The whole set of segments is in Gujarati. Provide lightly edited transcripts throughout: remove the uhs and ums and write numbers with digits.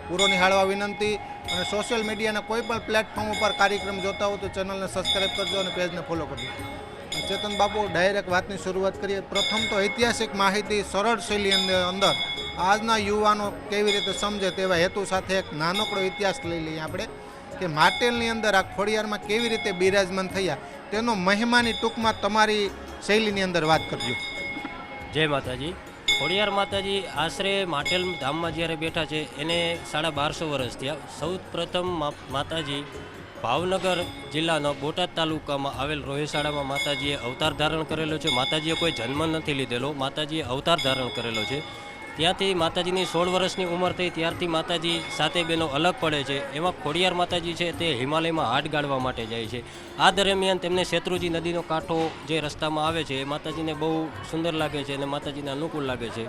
પૂરો નિહાળવા વિનંતી. અને સોશિયલ મીડિયાના કોઈ પણ પ્લેટફોર્મ ઉપર કાર્યક્રમ જોતા હો તો ચેનલને સબસ્ક્રાઈબ કરજો અને પેજને ફોલો કરજો. ચેતન બાપુ, ડાયરેક્ટ વાતની શરૂઆત કરીએ. પ્રથમ તો ઐતિહાસિક માહિતી સરળ શૈલીની અંદર આજના યુવાનો કેવી રીતે સમજે તેવા હેતુ સાથે એક નાનકડો ઇતિહાસ લઈ લઈએ આપણે, કે માટેલની અંદર આ ખોડિયારમાં કેવી રીતે બિરાજમાન થયા તેનો મહિમાની ટૂંકમાં તમારી શૈલીની અંદર વાત કરજો. જય માતાજી. ખોડિયાર માતાજી આશરે માટેલ ધામમાં જ્યારે બેઠા છે એને 1250 વર્ષ થયા. સૌ પ્રથમ માતાજી ભાવનગર જિલ્લાનો બોટાદ તાલુકામાં આવેલ રોહિશાળામાં માતાજીએ અવતાર ધારણ કરેલો છે. માતાજીએ કોઈ જન્મ નથી લીધેલો, માતાજીએ અવતાર ધારણ કરેલો છે. ત્યાંથી માતાજીની 16 વર્ષની ઉંમર થઈ ત્યારથી માતાજી સાતે બહેનો અલગ પડે છે. એમાં ખોડિયાર માતાજી છે તે હિમાલયમાં હાટ ગાળવા માટે જાય છે. આ દરમિયાન તેમને શેત્રુજી નદીનો કાંઠો જે રસ્તામાં આવે છે એ માતાજીને બહુ સુંદર લાગે છે અને માતાજીને અનુકૂળ લાગે છે.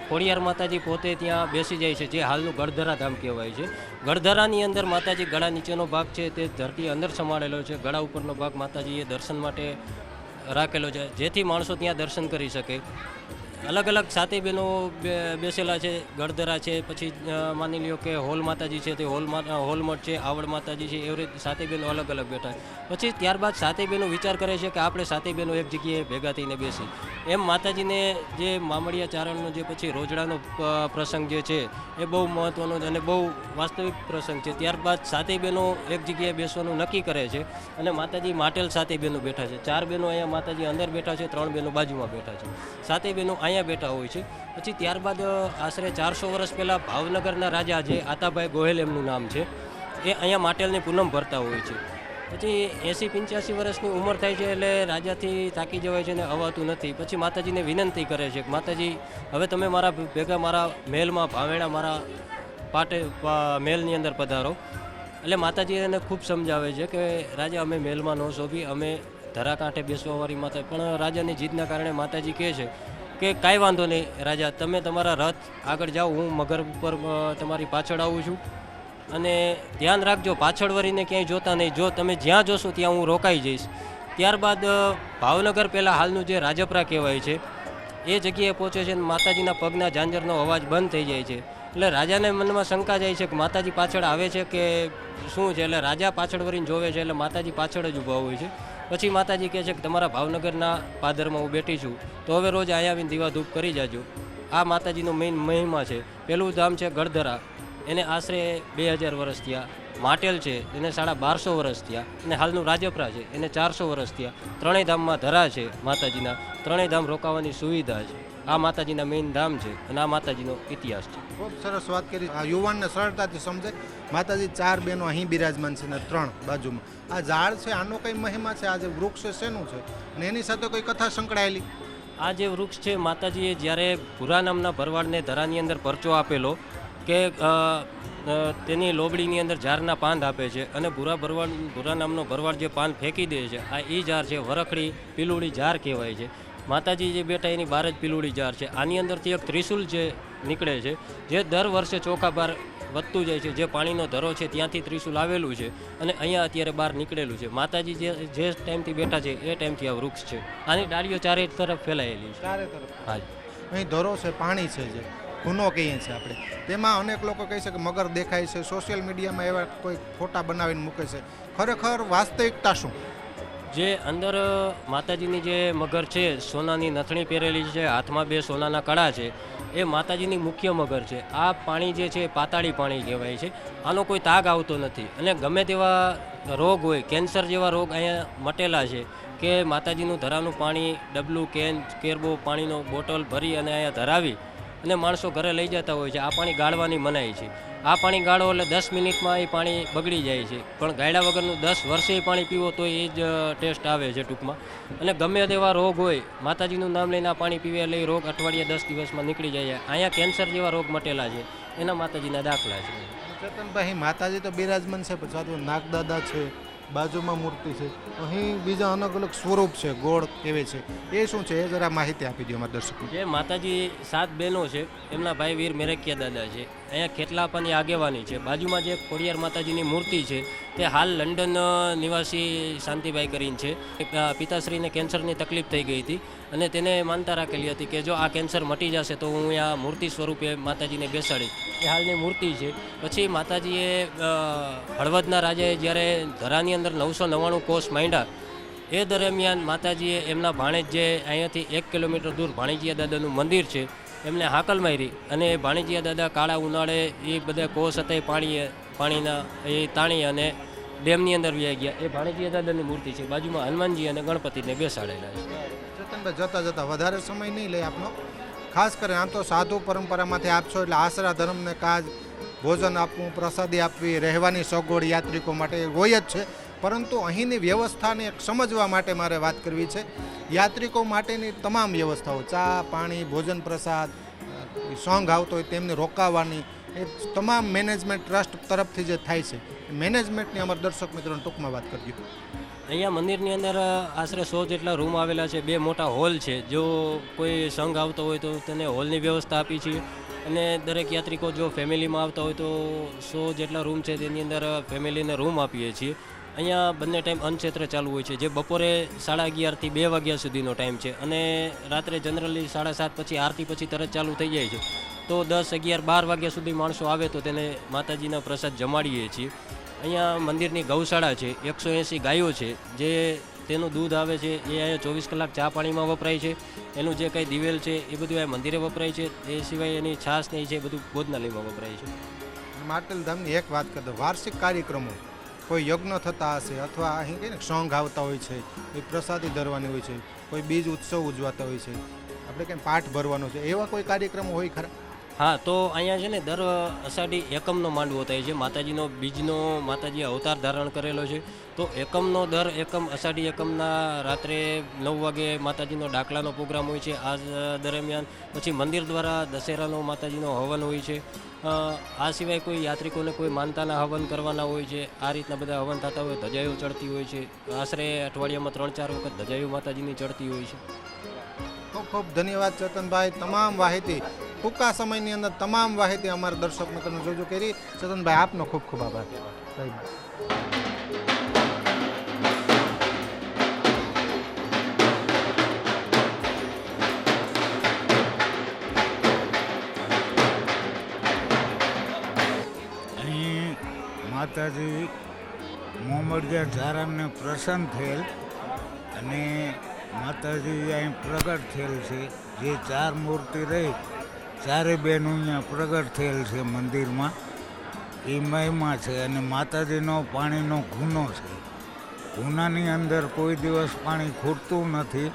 ખોડિયાર માતાજી પોતે ત્યાં બેસી જાય છે, જે હાલનું ગળધરા ધામ કહેવાય છે. ગળધરાની અંદર માતાજી ગળા નીચેનો ભાગ છે તે ધરતી અંદર સમાડેલો છે. ગળા ઉપરનો ભાગ માતાજીએ દર્શન માટે રાખેલો છે, જેથી માણસો ત્યાં દર્શન કરી શકે. અલગ અલગ સાતે બહેનો બેસેલા છે. ગળધરા છે, પછી માની લ્યો કે હોલ માતાજી છે તે હોલમઠ છે, આવડ માતાજી છે, એવી રીતે સાતે બહેનો અલગ અલગ બેઠા. પછી ત્યારબાદ સાતે બહેનો વિચાર કરે છે કે આપણે સાતે બહેનો એક જગ્યાએ ભેગા થઈને બેસી. એમ માતાજીને જે મામડિયા ચારણનો જે પછી રોજડાનો પ્રસંગ જે છે એ બહુ મહત્ત્વનો અને બહુ વાસ્તવિક પ્રસંગ છે. ત્યારબાદ સાતે બહેનો એક જગ્યાએ બેસવાનું નક્કી કરે છે અને માતાજી માટેલ સાતે બહેનો બેઠા છે. 4 બહેનો અહીંયા માતાજી અંદર બેઠા છે, 3 બહેનો બાજુમાં બેઠા છે. સાતે બહેનો અહીંયા બેઠા હોય છે. પછી ત્યારબાદ આશરે 400 વર્ષ પહેલાં ભાવનગરના રાજા જે આતાભાઈ ગોહેલ એમનું નામ છે, એ અહીંયા માટેલની પૂનમ ભરતા હોય છે. પછી 80-85 વર્ષની ઉંમર થાય છે એટલે રાજાથી થાકી જવાય છે અને અવાતું નથી. પછી માતાજીને વિનંતી કરે છે કે માતાજી, હવે તમે મારા ભેગા મારા મહેલમાં ભાવેણા મારા મહેલની અંદર પધારો. એટલે માતાજી એને ખૂબ સમજાવે છે કે રાજા, અમે મહેલમાં ન શોભી, અમે ધરા કાંઠે બેસવાવાળી માતા. પણ રાજાની જીદના કારણે માતાજી કહે છે કે કાંઈ વાંધો નહીં રાજા, તમે તમારા રથ આગળ જાઓ, હું મગર ઉપર તમારી પાછળ આવું છું અને ધ્યાન રાખજો પાછળ વળીને ક્યાંય જોતા નહીં. જો તમે જ્યાં જોશો ત્યાં હું રોકાઈ જઈશ. ત્યારબાદ ભાવનગર પહેલાં હાલનું જે રાજપરા કહેવાય છે એ જગ્યાએ પહોંચે છે અને માતાજીના પગના ઝાંઝરનો અવાજ બંધ થઈ જાય છે. એટલે રાજાને મનમાં શંકા જાય છે કે માતાજી પાછળ આવે છે કે શું છે. એટલે રાજા પાછળ વળીને જોવે છે એટલે માતાજી પાછળ જ ઊભા હોય છે. પછી માતાજી કહે છે કે તમારા ભાવનગરના પાદરમાં હું બેઠી છું, તો હવે રોજ અહીંયા આવીને દીવા ધૂપ કરી જાજો. આ માતાજીનો મેઇન મહિમા છે. પહેલું ધામ છે ગળધરા, એને આશરે 2000 વર્ષ થયા. માટેલ છે એને 1250 વર્ષ થયા. અને હાલનું રાજપરા છે એને 400 વર્ષ થયા. ત્રણેય ધામમાં ધરા છે માતાજીના, ત્રણેય ધામ રોકાવાની સુવિધા છે. આ માતાજીના મેઇન ધામ છે અને આ માતાજીનો ઇતિહાસ છે. ખૂબ સરસ વાત કરી. આ યુવાનને સરળતાથી સમજે. માતાજી 4 બહેનો અહીં બિરાજમાન છે ને 3 બાજુમાં. આ ઝાડ છે, આનો કઈ મહિમા છે? આ જે વૃક્ષ છે શેનું છે અને એની સાથે કોઈ કથા સંકળાયેલી? આ જે વૃક્ષ છે, માતાજીએ જ્યારે ભૂરા નામના ભરવાડને ધરાની અંદર પરચો આપેલો કે તેની લોબડીની અંદર ઝારના પાન આપે છે અને ભૂરા નામનો ભરવાડ જે પાન ફેંકી દે છે, આ એ ઝાર છે, વરખડી પીલુડી ઝાર કહેવાય છે. માતાજી જે બેઠા એની બહાર જ પીલુડી ઝાર છે. આની અંદરથી એક ત્રિશુલ જે નીકળે છે, જે દર વર્ષે ચોખા બાર વધતું જાય છે. જે પાણીનો ધરો છે ત્યાંથી ત્રિશુલ આવેલું છે અને અહીંયા અત્યારે બહાર નીકળેલું છે. માતાજી જે ટાઈમથી બેઠા છે એ ટાઈમથી આ વૃક્ષ છે. આની ડાળીઓ ચારે તરફ ફેલાયેલી છે. ચારે તરફ. હા, અહીં ધરો છે, પાણી છે, જે ગુનો કહીએ છીએ આપણે, તેમાં અનેક લોકો કહે છે કે મગર દેખાય છે. સોશિયલ મીડિયામાં એવા કોઈ ફોટા બનાવીને મૂકે છે. ખરેખર વાસ્તવિકતા શું? જે અંદર માતાજીની જે મગર છે, સોનાની નથણી પહેરેલી છે, હાથમાં 2 સોનાના કડા છે, એ માતાજીની મુખ્ય મગર છે. આ પાણી જે છે પાતાળી પાણી કહેવાય છે. આનો કોઈ તાગ આવતો નથી અને ગમે તેવા રોગ હોય, કેન્સર જેવા રોગ અહીંયા મટેલા છે કે માતાજીનું ધરાનું પાણી ડબલું, કેન, કેરબો પાણીનો બોટલ ભરી અને અહીંયા ધરાવી અને માણસો ઘરે લઈ જતા હોય છે. આ પાણી ગાળવાની મનાઈ છે. આ પાણી ગાળો એટલે 10 મિનિટમાં એ પાણી બગડી જાય છે, પણ ગાળ્યા વગરનું 10 વર્ષે પાણી પીવો તો એ જ ટેસ્ટ આવે છે ટૂંકમાં. અને ગમે તેવા રોગ હોય, માતાજીનું નામ લઈને આ પાણી પીવે એટલે એ રોગ અઠવાડિયા 10 દિવસમાં નીકળી જાય. અહીંયા કેન્સર જેવા રોગ મટેલા છે, એના માતાજીના દાખલા છે. ચેતનભાઈ, માતાજી તો બિરાજમાન છે, પછી આ નાગદાદા છે, બાજુમાં મૂર્તિ છે, અહીં બીજા અલગ અલગ સ્વરૂપ છે, ગોળ કેવે છે, એ શું છે? એ જરા માહિતી આપી દો અમારા દર્શકો. જે માતાજી 7 બહેનો છે, એમના ભાઈ વીર મેરકિયા દાદા છે, અહીંયા ખેતલા આપવાની આગેવાની છે. બાજુમાં જે ખોડિયાર માતાજીની મૂર્તિ છે તે હાલ લંડન નિવાસી શાંતિભાઈ કરીને છે. પિતાશ્રીને કેન્સરની તકલીફ થઈ ગઈ હતી અને તેને માનતા રાખેલી હતી કે જો આ કેન્સર મટી જશે તો હું અહીંયા મૂર્તિ સ્વરૂપે માતાજીને બેસાડીશ. એ હાલની મૂર્તિ છે. પછી માતાજીએ હળવદના રાજાએ જ્યારે ધરાની અંદર 999 કોષ માંડ્યા એ દરમિયાન માતાજીએ એમના ભાણેજ જે અહીંયાથી 1 કિલોમીટર દૂર ભાણીજીયા દાદાનું મંદિર છે એમને હાકલ મારી અને ભાણીજીયા દાદા કાળા ઉનાળે એ બધા કોષ હતા એ પાણીના એ તાણી અને ડેમની અંદર વ્યાઈ ગયા. એ ભાણીજીયા દાદાની મૂર્તિ છે. બાજુમાં હનુમાનજી અને ગણપતિને બેસાડેલા છે. ચેતનભાઈ જતા જતા વધારે સમય નહીં લે આપનો. ખાસ કરીને આમ તો સાધુ પરંપરામાંથી આપશો એટલે આશરા ધર્મને કાજ ભોજન આપવું, પ્રસાદી આપવી, રહેવાની સગવડ યાત્રિકો માટે હોય જ છે. પરંતુ અહીંની વ્યવસ્થાને સમજવા માટે મારે વાત કરવી છે. યાત્રિકો માટેની તમામ વ્યવસ્થાઓ, ચા પાણી, ભોજન પ્રસાદ, સોંગ આવતો હોય તેમને રોકાવાની, એ તમામ મેનેજમેન્ટ ટ્રસ્ટ તરફથી જે થાય છે મેનેજમેન્ટની અમારા દર્શક મિત્રોને ટૂંકમાં વાત કરજો. અહીંયા મંદિરની અંદર આશરે 100 જેટલા રૂમ આવેલા છે. 2 મોટા હોલ છે. જો કોઈ સંઘ આવતો હોય તો તેને હોલની વ્યવસ્થા આપી છે અને દરેક યાત્રિકો જો ફેમિલીમાં આવતા હોય તો 100 જેટલા રૂમ છે તેની અંદર ફેમિલીને રૂમ આપીએ છીએ. અહીંયા બંને ટાઈમ અન્નક્ષેત્ર ચાલુ હોય છે જે બપોરે 11:30 થી 2 વાગ્યા સુધીનો ટાઈમ છે અને રાત્રે જનરલી 7:30 પછી આરતી પછી તરત ચાલુ થઈ જાય છે. તો 10, 11, 12 વાગ્યા સુધી માણસો આવે તો તેને માતાજીના પ્રસાદ જમાડીએ છીએ. અહીંયા મંદિરની ગૌશાળા છે. 180 ગાયો છે. જે તેનું દૂધ આવે છે એ અહીંયા 24 કલાક ચા પાણીમાં વપરાય છે. એનું જે કંઈ દિવેલ છે એ બધું અહીંયા મંદિરે વપરાય છે. એ સિવાય એની છાશ ને છે બધું ભોજનાલયમાં વપરાય છે. માટેલ ધામની એક વાત કરી દો, વાર્ષિક કાર્યક્રમો કોઈ યજ્ઞ થતા હશે અથવા અહીં કહીને સોંગ આવતા હોય છે, કોઈ પ્રસાદી ધરવાની હોય છે, કોઈ બીજ ઉત્સવ ઉજવાતા હોય છે, આપણે કંઈ પાઠ ભરવાનો છે, એવા કોઈ કાર્યક્રમો હોય ખરા? હા, તો અહીંયા છે ને દર અષાઢી એકમનો માંડવો થાય છે. માતાજીનો બીજનો માતાજી અવતાર ધારણ કરેલો છે. તો એકમનો દર એકમ અષાઢી એકમના રાત્રે 9 વાગે માતાજીનો ડાકલાનો પ્રોગ્રામ હોય છે. આ દરમિયાન પછી મંદિર દ્વારા દશેરાનો માતાજીનો હવન હોય છે. આ સિવાય કોઈ યાત્રિકોને કોઈ માનતાના હવન કરવાના હોય છે. આ રીતના બધા હવન થતા હોય. ધજાઈઓ ચડતી હોય છે. આશરે અઠવાડિયામાં 3-4 વખત ધજાઈઓ માતાજીની ચડતી હોય છે. ખૂબ ખૂબ ધન્યવાદ ચેતનભાઈ. તમામ માહિતી ટૂંકા સમયની અંદર તમામ માહિતી અમારા દર્શક મિત્રોને જોજો કરી. ચેતનભાઈ આપનો ખૂબ ખૂબ આભાર. અહીં માતાજી મોહમ્મદિયા ધારામને પ્રસન્ન થયેલ અને માતાજી અહીં પ્રગટ થયેલ છે. જે 4 મૂર્તિ રહી, 4 બહેનો અહીંયા પ્રગટ થયેલ છે મંદિરમાં. એ મહિમા છે અને માતાજીનો પાણીનો ગુનો છે. ગુનાની અંદર કોઈ દિવસ પાણી ખૂટતું નથી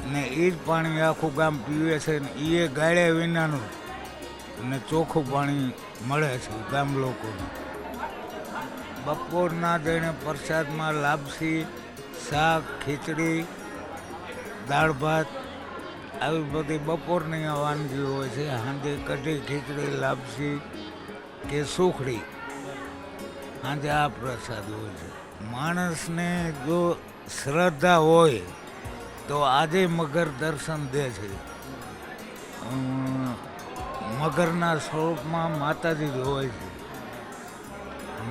અને એ જ પાણી આખું ગામ પીવે છે ને એ ગાળ્યા વિનાનું અને ચોખ્ખું પાણી મળે છે ગામ લોકોને. બપોરના જઈને પ્રસાદમાં લાપસી, શાક, ખીચડી, દાળ ભાત આવી બધી બપોરની વાનગીઓ હોય છે. સાંજે કઢી, ખીચડી, લાપસી કે સુખડી, સાંજે આ પ્રસાદ હોય છે. માણસને જો શ્રદ્ધા હોય તો આજે મગર દર્શન દે છે. મગરના સ્વરૂપમાં માતાજી જ હોય છે.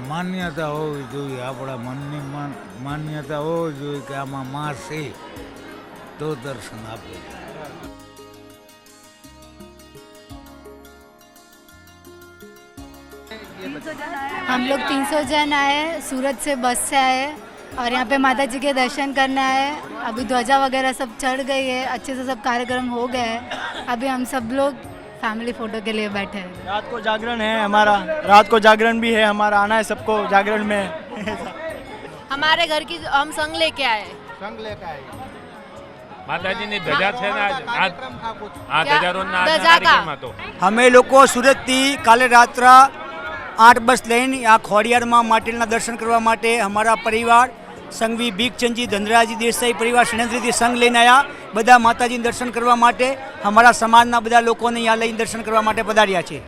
માન્યતા હોવી જોઈએ, આપણા મનની માન્યતા હોવી જોઈએ કે આમાં માં છે તો દર્શન આપે. हम लोग 300 जन आए, सूरत से बस से आए और यहाँ पे माता जी के दर्शन करने आए. अभी ध्वजा वगैरह सब चढ़ गई है, अच्छे से सब कार्यक्रम हो गए हैं. अभी हम सब लोग फैमिली फोटो के लिए बैठे हैं. रात को जागरण है हमारा, रात को जागरण भी है हमारा, आना है सबको जागरण में. हमारे घर की हम संग लेके आए. સંગ લેકે આઈ. માતાજીની ધજા છે ને આ કાર્યક્રમ ખા પૂછ. આ ધજારોના ધજા કાર્યક્રમ હતો. અમે લોકો સુરતથી કાલે રાત્રે 8 બસ લઈને આ ખોડિયારમાં માટેલના દર્શન કરવા માટે અમારા પરિવાર સંઘવી ભીખચંદજી ધનરાજી દેસાઈ પરિવાર શણેન્દ્રથી સંઘ લઈને આવ્યા. બધા માતાજીના દર્શન કરવા માટે અમારા સમાજના બધા લોકોને અહીંયા લઈને દર્શન કરવા માટે પધાર્યા છે.